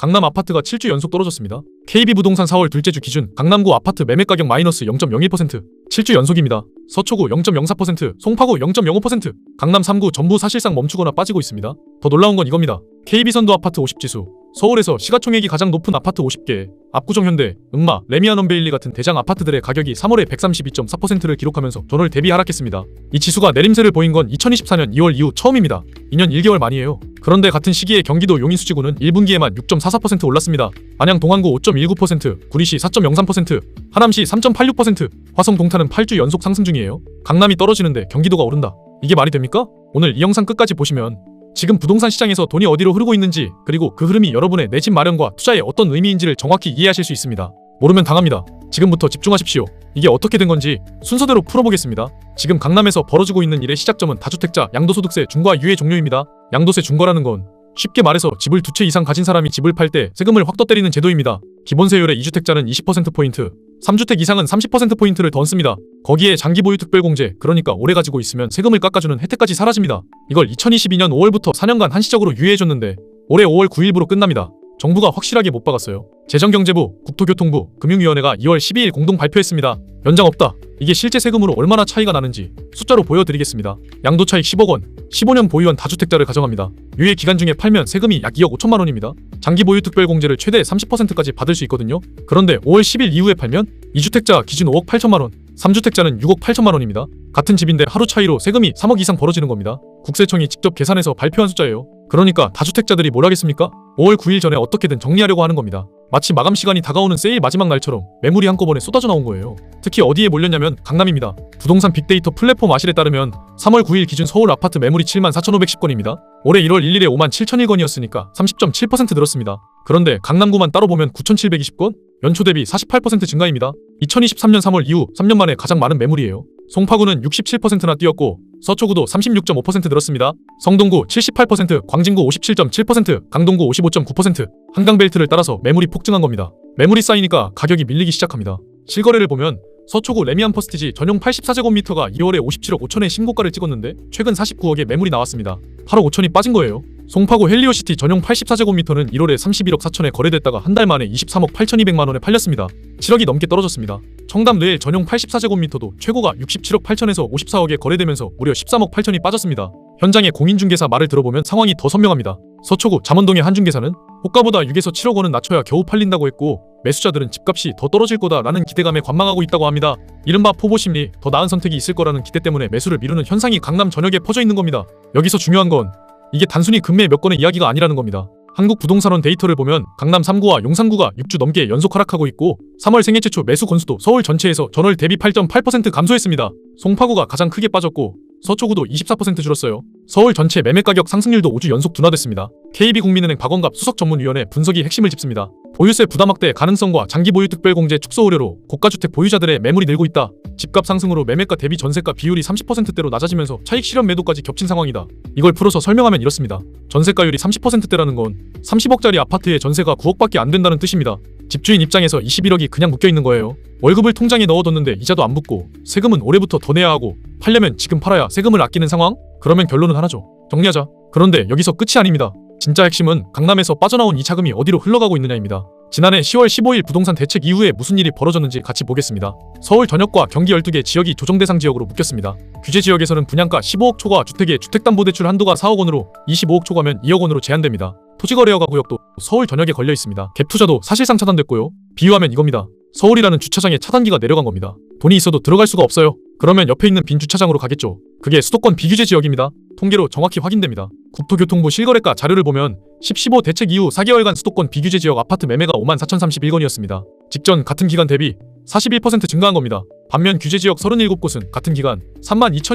강남 아파트가 7주 연속 떨어졌습니다. KB부동산 4월 둘째 주 기준 강남구 아파트 매매가격 마이너스 0.01%, 7주 연속입니다. 서초구 0.04%, 송파구 0.05%, 강남 3구 전부 사실상 멈추거나 빠지고 있습니다. 더 놀라운 건 이겁니다. KB선도 아파트 50지수, 서울에서 시가총액이 가장 높은 아파트 50개, 압구정 현대, 응마, 레미안원베일리 같은 대장 아파트들의 가격이 3월에 132.4%를 기록하면서 전월 대비 하락했습니다. 이 지수가 내림세를 보인 건 2024년 2월 이후 처음입니다. 2년 1개월 만이에요. 그런데 같은 시기에 경기도 용인수지구는 1분기에만 6.44% 올랐습니다. 안양 동안구 5.19%, 구리시 4.03%, 하남시 3.86%, 화성 동탄은 8주 연속 상승 중이에요. 강남이 떨어지는데 경기도가 오른다. 이게 말이 됩니까? 오늘 이 영상 끝까지 보시면 지금 부동산 시장에서 돈이 어디로 흐르고 있는지, 그리고 그 흐름이 여러분의 내 집 마련과 투자에 어떤 의미인지를 정확히 이해하실 수 있습니다. 모르면 당합니다. 지금부터 집중하십시오. 이게 어떻게 된 건지 순서대로 풀어보겠습니다. 지금 강남에서 벌어지고 있는 일의 시작점은 다주택자 양도소득세 중과 유예 종료입니다. 양도세 중과라는 건 쉽게 말해서 집을 두 채 이상 가진 사람이 집을 팔 때 세금을 확 더 때리는 제도입니다. 기본세율의 2주택자는 20%포인트, 3주택 이상은 30%포인트를 더 얹습니다. 거기에 장기보유 특별공제, 그러니까 오래 가지고 있으면 세금을 깎아주는 혜택까지 사라집니다. 이걸 2022년 5월부터 4년간 한시적으로 유예해줬는데 올해 5월 9일부로 끝납니다. 정부가 확실하게 못 박았어요. 재정경제부, 국토교통부, 금융위원회가 2월 12일 공동 발표했습니다. 연장 없다. 이게 실제 세금으로 얼마나 차이가 나는지 숫자로 보여드리겠습니다. 양도차익 10억 원, 15년 보유한 다주택자를 가정합니다. 유예 기간 중에 팔면 세금이 약 2억 5천만 원입니다. 장기 보유 특별공제를 최대 30%까지 받을 수 있거든요. 그런데 5월 10일 이후에 팔면 2주택자 기준 5억 8천만 원, 3주택자는 6억 8천만 원입니다. 같은 집인데 하루 차이로 세금이 3억 이상 벌어지는 겁니다. 국세청이 직접 계산해서 발표한 숫자예요. 그러니까 다주택자들이 뭘 하겠습니까? 5월 9일 전에 어떻게든 정리하려고 하는 겁니다. 마치 마감 시간이 다가오는 세일 마지막 날처럼 매물이 한꺼번에 쏟아져 나온 거예요. 특히 어디에 몰렸냐면 강남입니다. 부동산 빅데이터 플랫폼 아실에 따르면 3월 9일 기준 서울 아파트 매물이 74,510건입니다. 올해 1월 1일에 57,001건이었으니까 30.7% 늘었습니다. 그런데 강남구만 따로 보면 9,720건? 연초 대비 48% 증가입니다. 2023년 3월 이후 3년 만에 가장 많은 매물이에요. 송파구는 67%나 뛰었고 서초구도 36.5% 늘었습니다. 성동구 78%, 광진구 57.7%, 강동구 55.9%, 한강벨트를 따라서 매물이 폭증한 겁니다. 매물이 쌓이니까 가격이 밀리기 시작합니다. 실거래를 보면 서초구 레미안 퍼스티지 전용 84제곱미터가 2월에 57억 5천의 신고가를 찍었는데 최근 49억의 매물이 나왔습니다. 8억 5천이 빠진 거예요. 송파구 헬리오시티 전용 84제곱미터는 1월에 31억 4천에 거래됐다가 한 달 만에 23억 8,200만 원에 팔렸습니다. 7억이 넘게 떨어졌습니다. 청담 뇌일 전용 84제곱미터도 최고가 67억 8천에서 54억에 거래되면서 무려 13억 8천이 빠졌습니다. 현장의 공인중개사 말을 들어보면 상황이 더 선명합니다. 서초구 잠원동의 한중개사는 호가보다 6에서 7억 원은 낮춰야 겨우 팔린다고 했고 매수자들은 집값이 더 떨어질 거다라는 기대감에 관망하고 있다고 합니다. 이른바 포보심리, 더 나은 선택이 있을 거라는 기대 때문에 매수를 미루는 현상이 강남 전역에 퍼져 있는 겁니다. 여기서 중요한 건 이게 단순히 금매 몇 건의 이야기가 아니라는 겁니다. 한국부동산원 데이터를 보면 강남 3구와 용산구가 6주 넘게 연속 하락하고 있고 3월 생애 최초 매수 건수도 서울 전체에서 전월 대비 8.8% 감소했습니다. 송파구가 가장 크게 빠졌고 서초구도 24% 줄었어요. 서울 전체 매매가격 상승률도 5주 연속 둔화됐습니다. KB국민은행 박원갑 수석전문위원회 분석이 핵심을 짚습니다. 보유세 부담 확대 가능성과 장기 보유 특별공제 축소 우려로 고가주택 보유자들의 매물이 늘고 있다. 집값 상승으로 매매가 대비 전세가 비율이 30%대로 낮아지면서 차익 실현 매도까지 겹친 상황이다. 이걸 풀어서 설명하면 이렇습니다. 전세가율이 30%대라는 건 30억짜리 아파트의 전세가 9억밖에 안 된다는 뜻입니다. 집주인 입장에서 21억이 그냥 묶여있는 거예요. 월급을 통장에 넣어뒀는데 이자도 안 붙고 세금은 올해부터 더 내야 하고 팔려면 지금 팔아야 세금을 아끼는 상황? 그러면 결론은 하나죠. 정리하자. 그런데 여기서 끝이 아닙니다. 진짜 핵심은 강남에서 빠져나온 이 자금이 어디로 흘러가고 있느냐입니다. 지난해 10월 15일 부동산 대책 이후에 무슨 일이 벌어졌는지 같이 보겠습니다. 서울 전역과 경기 12개 지역이 조정 대상 지역으로 묶였습니다. 규제 지역에서는 분양가 15억 초과 주택의 주택담보대출 한도가 4억 원으로 25억 초과면 2억 원으로 제한됩니다. 토지거래허가 구역도 서울 전역에 걸려 있습니다. 갭 투자도 사실상 차단됐고요. 비유하면 이겁니다. 서울이라는 주차장에 차단기가 내려간 겁니다. 돈이 있어도 들어갈 수가 없어요. 그러면 옆에 있는 빈 주차장으로 가겠죠. 그게 수도권 비규제 지역입니다. 통계로 정확히 확인됩니다. 국토교통부 실거래가 자료를 보면 10-15 대책 이후 4개월간 수도권 비규제 지역 아파트 매매가 54,031건이었습니다. 직전 같은 기간 대비 41% 증가한 겁니다. 반면 규제 지역 37곳은 같은 기간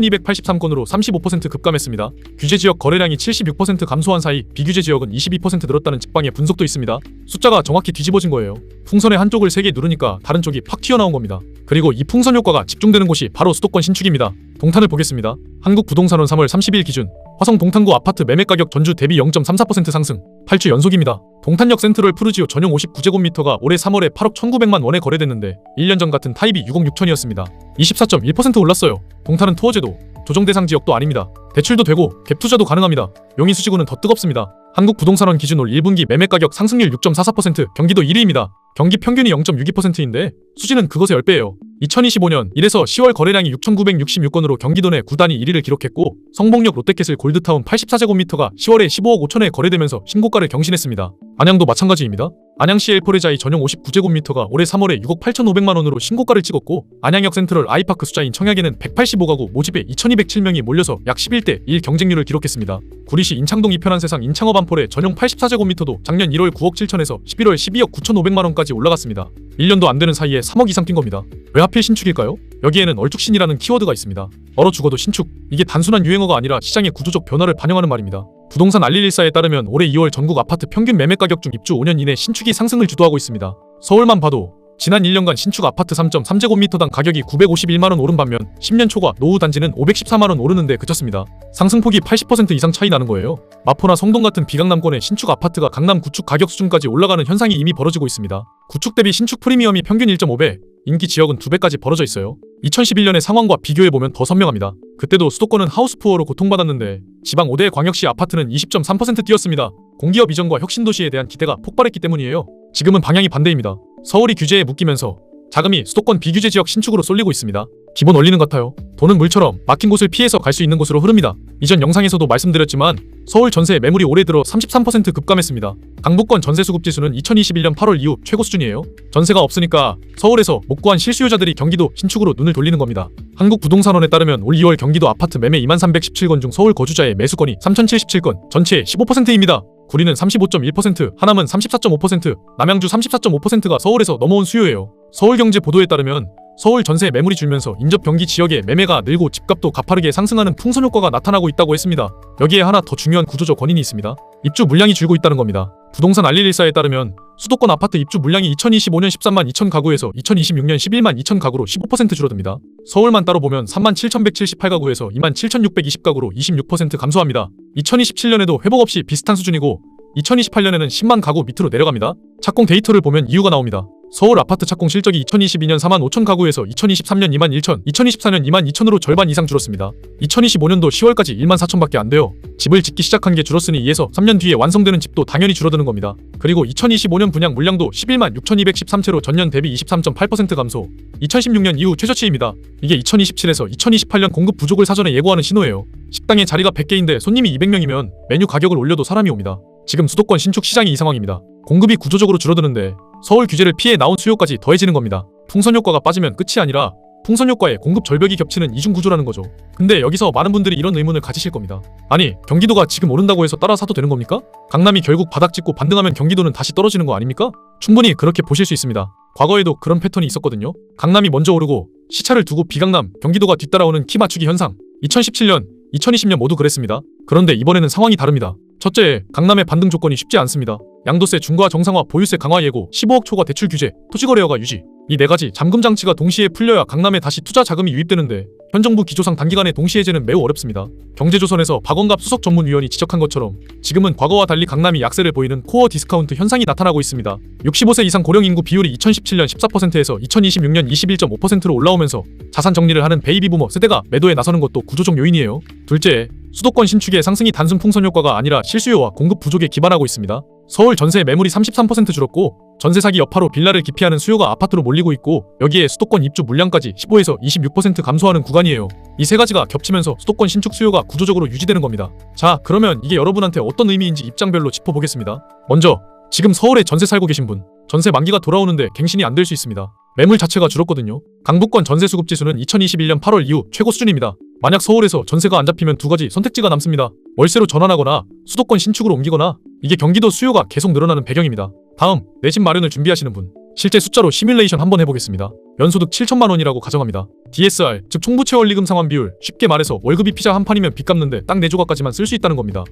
32,283건으로 35% 급감했습니다. 규제 지역 거래량이 76% 감소한 사이 비규제 지역은 22% 늘었다는 직방의 분석도 있습니다. 숫자가 정확히 뒤집어진 거예요. 풍선의 한쪽을 3개 누르니까 다른 쪽이 팍 튀어나온 겁니다. 그리고 이 풍선 효과가 집중되는 곳이 바로 수도권 신축입니다. 동탄을 보겠습니다. 한국부동산원 3월 30일 기준 화성 동탄구 아파트 매매가격 전주 대비 0.34% 상승, 8주 연속입니다. 동탄역 센트럴 푸르지오 전용 59제곱미터가 올해 3월에 8억 1,900만 원에 거래됐는데 1년 전 같은 타입이 6억 6천이었습니다. 24.1% 올랐어요. 동탄은 토어제도, 조정 대상 지역도 아닙니다. 대출도 되고 갭 투자도 가능합니다. 용인수지구는 더 뜨겁습니다. 한국부동산원 기준 올 1분기 매매가격 상승률 6.44%, 경기도 1위입니다. 경기 평균이 0.62%인데 수지는 그것의 10배예요. 2025년 1에서 10월 거래량이 6,966건으로 경기도 내 9단이 1위를 기록했고, 성봉역 롯데캐슬 골드타운 84제곱미터가 10월에 15억 5천에 거래되면서 신고가를 경신했습니다. 안양도 마찬가지입니다. 안양시 엘포레자이 전용 59제곱미터가 올해 3월에 6억 8,500만원으로 신고가를 찍었고, 안양역 센트럴 아이파크 수자인 청약에는 185가구 모집에 2,207명이 몰려서 약 11대 1 경쟁률을 기록했습니다. 구리시 인창동 이편한 세상 인창업 안폴의 전용 84제곱미터도 작년 1월 9억 7천에서 11월 12억 9,500만원까지 올라갔습니다. 1년도 안 되는 사이에 3억 이상 뛴 겁니다. 왜 하필 신축일까요? 여기에는 얼죽신이라는 키워드가 있습니다. 얼어 죽어도 신축. 이게 단순한 유행어가 아니라 시장의 구조적 변화를 반영하는 말입니다. 부동산 알릴일사에 따르면 올해 2월 전국 아파트 평균 매매가격 중 입주 5년 이내 신축이 상승을 주도하고 있습니다. 서울만 봐도 지난 1년간 신축 아파트 3.3제곱미터당 가격이 951만원 오른 반면 10년 초과 노후 단지는 514만원 오르는데 그쳤습니다. 상승폭이 80% 이상 차이 나는 거예요. 마포나 성동 같은 비강남권의 신축 아파트가 강남 구축 가격 수준까지 올라가는 현상이 이미 벌어지고 있습니다. 구축 대비 신축 프리미엄이 평균 1.5배, 인기 지역은 2배까지 벌어져 있어요. 2011년의 상황과 비교해보면 더 선명합니다. 그때도 수도권은 하우스푸어로 고통받았는데 지방 5대 광역시 아파트는 20.3% 뛰었습니다. 공기업 이전과 혁신도시에 대한 기대가 폭발했기 때문이에요. 지금은 방향이 반대입니다. 서울이 규제에 묶이면서 자금이 수도권 비규제 지역 신축으로 쏠리고 있습니다. 기본 원리는 같아요. 돈은 물처럼 막힌 곳을 피해서 갈 수 있는 곳으로 흐릅니다. 이전 영상에서도 말씀드렸지만 서울 전세 매물이 올해 들어 33% 급감했습니다. 강북권 전세 수급 지수는 2021년 8월 이후 최고 수준이에요. 전세가 없으니까 서울에서 못 구한 실수요자들이 경기도 신축으로 눈을 돌리는 겁니다. 한국부동산원에 따르면 올 2월 경기도 아파트 매매 2317건 중 서울 거주자의 매수건이 3077건, 전체의 15%입니다. 구리는 35.1%, 하남은 34.5%, 남양주 34.5%가 서울에서 넘어온 수요예요. 서울경제 보도에 따르면 서울 전세 매물이 줄면서 인접 경기 지역의 매매가 늘고 집값도 가파르게 상승하는 풍선 효과가 나타나고 있다고 했습니다. 여기에 하나 더 중요한 구조적 원인이 있습니다. 입주 물량이 줄고 있다는 겁니다. 부동산 알릴일사에 따르면 수도권 아파트 입주 물량이 2025년 13만 2천 가구에서 2026년 11만 2천 가구로 15% 줄어듭니다. 서울만 따로 보면 3만 7,178가구에서 2만 7,620가구로 26% 감소합니다. 2027년에도 회복 없이 비슷한 수준이고 2028년에는 10만 가구 밑으로 내려갑니다. 착공 데이터를 보면 이유가 나옵니다. 서울 아파트 착공 실적이 2022년 4만 5천 가구에서 2023년 2만 1천, 2024년 2만 2천으로 절반 이상 줄었습니다. 2025년도 10월까지 1만 4천밖에 안 돼요. 집을 짓기 시작한 게 줄었으니 이에서 3년 뒤에 완성되는 집도 당연히 줄어드는 겁니다. 그리고 2025년 분양 물량도 11만 6,213채로 전년 대비 23.8% 감소. 2016년 이후 최저치입니다. 이게 2027에서 2028년 공급 부족을 사전에 예고하는 신호예요. 식당에 자리가 100개인데 손님이 200명이면 메뉴 가격을 올려도 사람이 옵니다. 지금 수도권 신축 시장이 이 상황입니다. 공급이 구조적으로 줄어드는데 서울 규제를 피해 나온 수요까지 더해지는 겁니다. 풍선 효과가 빠지면 끝이 아니라 풍선 효과에 공급 절벽이 겹치는 이중 구조라는 거죠. 근데 여기서 많은 분들이 이런 의문을 가지실 겁니다. 아니, 경기도가 지금 오른다고 해서 따라 사도 되는 겁니까? 강남이 결국 바닥 찍고 반등하면 경기도는 다시 떨어지는 거 아닙니까? 충분히 그렇게 보실 수 있습니다. 과거에도 그런 패턴이 있었거든요. 강남이 먼저 오르고 시차를 두고 비강남, 경기도가 뒤따라오는 키 맞추기 현상. 2017년, 2020년 모두 그랬습니다. 그런데 이번에는 상황이 다릅니다. 첫째, 강남의 반등 조건이 쉽지 않습니다. 양도세 중과 정상화, 보유세 강화 예고, 15억 초과 대출 규제, 토지거래 허가 유지. 이 4가지 잠금 장치가 동시에 풀려야 강남에 다시 투자 자금이 유입되는데 현 정부 기조상 단기간에 동시 해제는 매우 어렵습니다. 경제조선에서 박원갑 수석 전문위원이 지적한 것처럼 지금은 과거와 달리 강남이 약세를 보이는 코어 디스카운트 현상이 나타나고 있습니다. 65세 이상 고령 인구 비율이 2017년 14%에서 2026년 21.5%로 올라오면서 자산 정리를 하는 베이비부머 세대가 매도에 나서는 것도 구조적 요인이에요. 둘째, 수도권 신축의 상승이 단순 풍선 효과가 아니라 실수요와 공급 부족에 기반하고 있습니다. 서울 전세 매물이 33% 줄었고 전세 사기 여파로 빌라를 기피하는 수요가 아파트로 몰리고 있고 여기에 수도권 입주 물량까지 15에서 26% 감소하는 구간이에요. 이 세 가지가 겹치면서 수도권 신축 수요가 구조적으로 유지되는 겁니다. 자, 그러면 이게 여러분한테 어떤 의미인지 입장별로 짚어보겠습니다. 먼저 지금 서울에 전세 살고 계신 분, 전세 만기가 돌아오는데 갱신이 안 될 수 있습니다. 매물 자체가 줄었거든요. 강북권 전세 수급 지수는 2021년 8월 이후 최고 수준입니다. 만약 서울에서 전세가 안 잡히면 두 가지 선택지가 남습니다. 월세로 전환하거나 수도권 신축으로 옮기거나. 이게 경기도 수요가 계속 늘어나는 배경입니다. 다음, 내 집 마련을 준비하시는 분. 실제 숫자로 시뮬레이션 한번 해보겠습니다. 연소득 7천만 원이라고 가정합니다. DSR, 즉 총부채 원리금 상환 비율, 쉽게 말해서 월급이 피자 한 판이면 빚 갚는데 딱 4조각까지만 쓸 수 있다는 겁니다.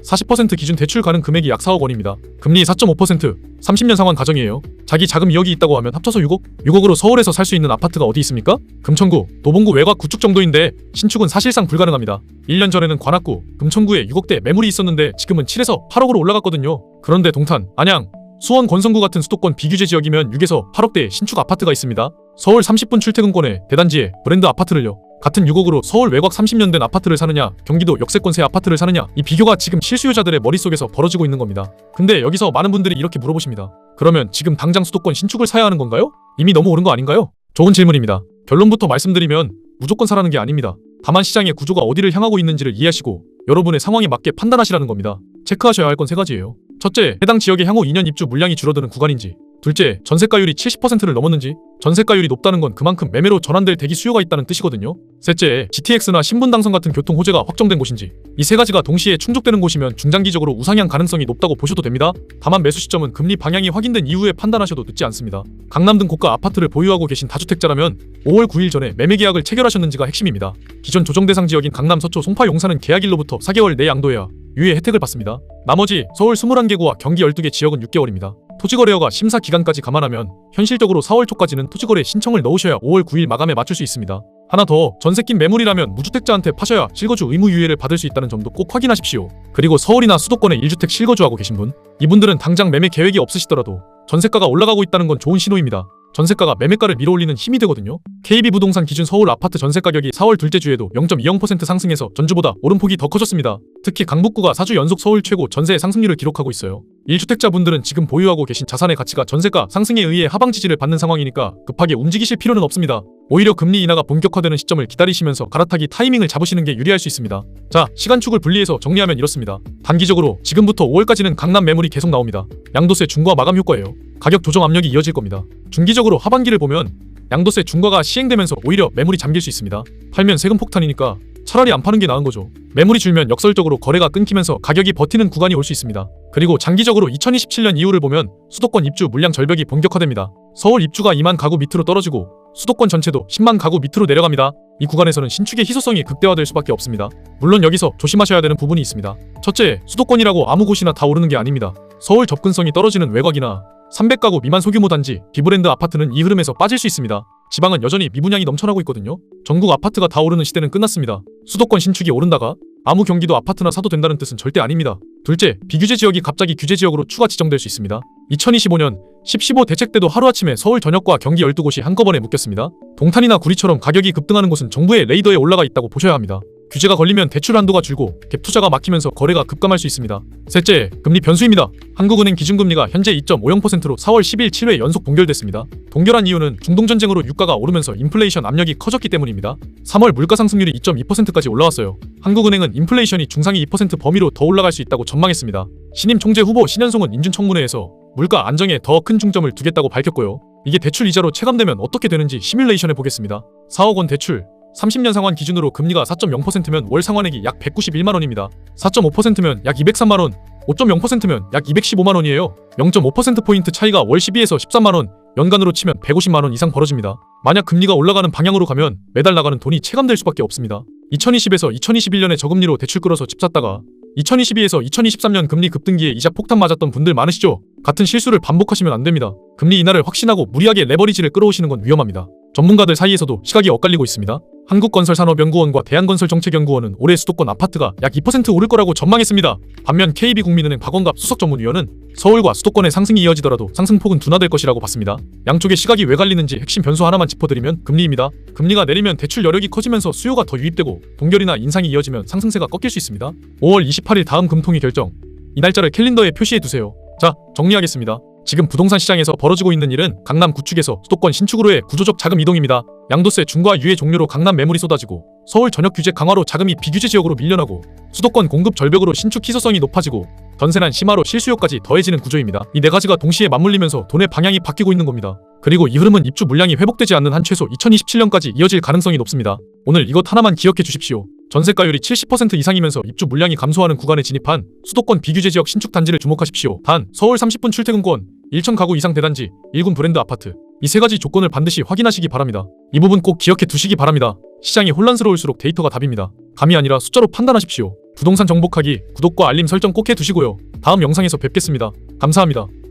40% 기준 대출 가능 금액이 약 4억 원입니다. 금리 4.5%, 30년 상환 가정이에요. 자기 자금 2억이 있다고 하면 합쳐서 6억? 6억으로 서울에서 살 수 있는 아파트가 어디 있습니까? 금천구, 도봉구 외곽 구축 정도인데 신축은 사실상 불가능합니다. 1년 전에는 관악구, 금천구에 6억대 매물이 있었는데 지금은 7에서 8억으로 올라갔거든요. 그런데 동탄, 안양, 수원 권성구 같은 수도권 비규제 지역이면 6에서 8억대의 신축 아파트가 있습니다. 서울 30분 출퇴근권에 대단지에 브랜드 아파트를요. 같은 6억으로 서울 외곽 30년 된 아파트를 사느냐, 경기도 역세권 새 아파트를 사느냐, 이 비교가 지금 실수요자들의 머릿속에서 벌어지고 있는 겁니다. 근데 여기서 많은 분들이 이렇게 물어보십니다. 그러면 지금 당장 수도권 신축을 사야 하는 건가요? 이미 너무 오른 거 아닌가요? 좋은 질문입니다. 결론부터 말씀드리면 무조건 사라는 게 아닙니다. 다만 시장의 구조가 어디를 향하고 있는지를 이해하시고 여러분의 상황에 맞게 판단하시라는 겁니다. 체크하셔야 할 건 세 가지예요. 첫째, 해당 지역의 향후 2년 입주 물량이 줄어드는 구간인지. 둘째, 전세가율이 70%를 넘었는지. 전세가율이 높다는 건 그만큼 매매로 전환될 대기 수요가 있다는 뜻이거든요. 셋째, GTX나 신분당선 같은 교통 호재가 확정된 곳인지. 이 세 가지가 동시에 충족되는 곳이면 중장기적으로 우상향 가능성이 높다고 보셔도 됩니다. 다만 매수 시점은 금리 방향이 확인된 이후에 판단하셔도 늦지 않습니다. 강남 등 고가 아파트를 보유하고 계신 다주택자라면 5월 9일 전에 매매 계약을 체결하셨는지가 핵심입니다. 기존 조정 대상 지역인 강남 서초 송파 용산은 계약일로부터 4개월 내 양도해야 유예 혜택을 받습니다. 나머지 서울 21개구와 경기 12개 지역은 6개월입니다. 토지거래허가 심사 기간까지 감안하면 현실적으로 4월 초까지는 토지거래 신청을 넣으셔야 5월 9일 마감에 맞출 수 있습니다. 하나 더, 전세 낀 매물이라면 무주택자한테 파셔야 실거주 의무 유예를 받을 수 있다는 점도 꼭 확인하십시오. 그리고 서울이나 수도권에 1주택 실거주하고 계신 분, 이분들은 당장 매매 계획이 없으시더라도 전세가가 올라가고 있다는 건 좋은 신호입니다. 전세가가 매매가를 밀어올리는 힘이 되거든요. KB부동산 기준 서울 아파트 전세 가격이 4월 둘째 주에도 0.20% 상승해서 전주보다 오름폭이 더 커졌습니다. 특히 강북구가 4주 연속 서울 최고 전세 상승률을 기록하고 있어요. 1주택자분들은 지금 보유하고 계신 자산의 가치가 전세가 상승에 의해 하방 지지를 받는 상황이니까 급하게 움직이실 필요는 없습니다. 오히려 금리 인하가 본격화되는 시점을 기다리시면서 갈아타기 타이밍을 잡으시는 게 유리할 수 있습니다. 자, 시간축을 분리해서 정리하면 이렇습니다. 단기적으로 지금부터 5월까지는 강남 매물이 계속 나옵니다. 양도세 중과 마감 효과예요. 가격 조정 압력이 이어질 겁니다. 중기적으로 하반기를 보면 양도세 중과가 시행되면서 오히려 매물이 잠길 수 있습니다. 팔면 세금 폭탄이니까 차라리 안 파는 게 나은 거죠. 매물이 줄면 역설적으로 거래가 끊기면서 가격이 버티는 구간이 올 수 있습니다. 그리고 장기적으로 2027년 이후를 보면 수도권 입주 물량 절벽이 본격화됩니다. 서울 입주가 2만 가구 밑으로 떨어지고 수도권 전체도 10만 가구 밑으로 내려갑니다. 이 구간에서는 신축의 희소성이 극대화될 수밖에 없습니다. 물론 여기서 조심하셔야 되는 부분이 있습니다. 첫째, 수도권이라고 아무 곳이나 다 오르는 게 아닙니다. 서울 접근성이 떨어지는 외곽이나 300가구 미만 소규모 단지, 비브랜드 아파트는 이 흐름에서 빠질 수 있습니다. 지방은 여전히 미분양이 넘쳐나고 있거든요. 전국 아파트가 다 오르는 시대는 끝났습니다. 수도권 신축이 오른다가 아무 경기도 아파트나 사도 된다는 뜻은 절대 아닙니다. 둘째, 비규제 지역이 갑자기 규제 지역으로 추가 지정될 수 있습니다. 2025년 10.15 대책 때도 하루아침에 서울 전역과 경기 12곳이 한꺼번에 묶였습니다. 동탄이나 구리처럼 가격이 급등하는 곳은 정부의 레이더에 올라가 있다고 보셔야 합니다. 규제가 걸리면 대출 한도가 줄고 갭 투자가 막히면서 거래가 급감할 수 있습니다. 셋째, 금리 변수입니다. 한국은행 기준금리가 현재 2.50%로 4월 10일 7회 연속 동결됐습니다. 동결한 이유는 중동전쟁으로 유가가 오르면서 인플레이션 압력이 커졌기 때문입니다. 3월 물가 상승률이 2.2%까지 올라왔어요. 한국은행은 인플레이션이 중상위 2% 범위로 더 올라갈 수 있다고 전망했습니다. 신임 총재 후보 신현송은 인준청문회에서 물가 안정에 더 큰 중점을 두겠다고 밝혔고요. 이게 대출 이자로 체감되면 어떻게 되는지 시뮬레이션해 보겠습니다. 4억 원 대출 30년 상환 기준으로 금리가 4.0%면 월 상환액이 약 191만 원입니다. 4.5%면 약 203만 원, 5.0%면 약 215만 원이에요. 0.5%포인트 차이가 월 12에서 13만 원, 연간으로 치면 150만 원 이상 벌어집니다. 만약 금리가 올라가는 방향으로 가면 매달 나가는 돈이 체감될 수밖에 없습니다. 2020에서 2021년에 저금리로 대출 끌어서 집 샀다가 2022에서 2023년 금리 급등기에 이자 폭탄 맞았던 분들 많으시죠? 같은 실수를 반복하시면 안 됩니다. 금리 인하를 확신하고 무리하게 레버리지를 끌어오시는 건 위험합니다. 전문가들 사이에서도 시각이 엇갈리고 있습니다. 한국건설산업연구원과 대한건설정책연구원은 올해 수도권 아파트가 약 2% 오를 거라고 전망했습니다. 반면 KB국민은행 박원갑 수석전문위원은 서울과 수도권의 상승이 이어지더라도 상승폭은 둔화될 것이라고 봤습니다. 양쪽의 시각이 왜 갈리는지 핵심 변수 하나만 짚어드리면 금리입니다. 금리가 내리면 대출 여력이 커지면서 수요가 더 유입되고 동결이나 인상이 이어지면 상승세가 꺾일 수 있습니다. 5월 28일 다음 금통위 결정. 이 날짜를 캘린더에 표시해두세요. 자, 정리하겠습니다. 지금 부동산 시장에서 벌어지고 있는 일은 강남 구축에서 수도권 신축으로의 구조적 자금 이동입니다. 양도세 중과 유예 종료로 강남 매물이 쏟아지고 서울 전역 규제 강화로 자금이 비규제 지역으로 밀려나고 수도권 공급 절벽으로 신축 희소성이 높아지고 전세난 심화로 실수요까지 더해지는 구조입니다. 이 네 가지가 동시에 맞물리면서 돈의 방향이 바뀌고 있는 겁니다. 그리고 이 흐름은 입주 물량이 회복되지 않는 한 최소 2027년까지 이어질 가능성이 높습니다. 오늘 이것 하나만 기억해 주십시오. 전세가율이 70% 이상이면서 입주 물량이 감소하는 구간에 진입한 수도권 비규제 지역 신축 단지를 주목하십시오. 단, 서울 30분 출퇴근권, 1천 가구 이상 대단지, 1군 브랜드 아파트. 이 세 가지 조건을 반드시 확인하시기 바랍니다. 이 부분 꼭 기억해 두시기 바랍니다. 시장이 혼란스러울수록 데이터가 답입니다. 감이 아니라 숫자로 판단하십시오. 부동산 정복하기, 구독과 알림 설정 꼭 해두시고요. 다음 영상에서 뵙겠습니다. 감사합니다.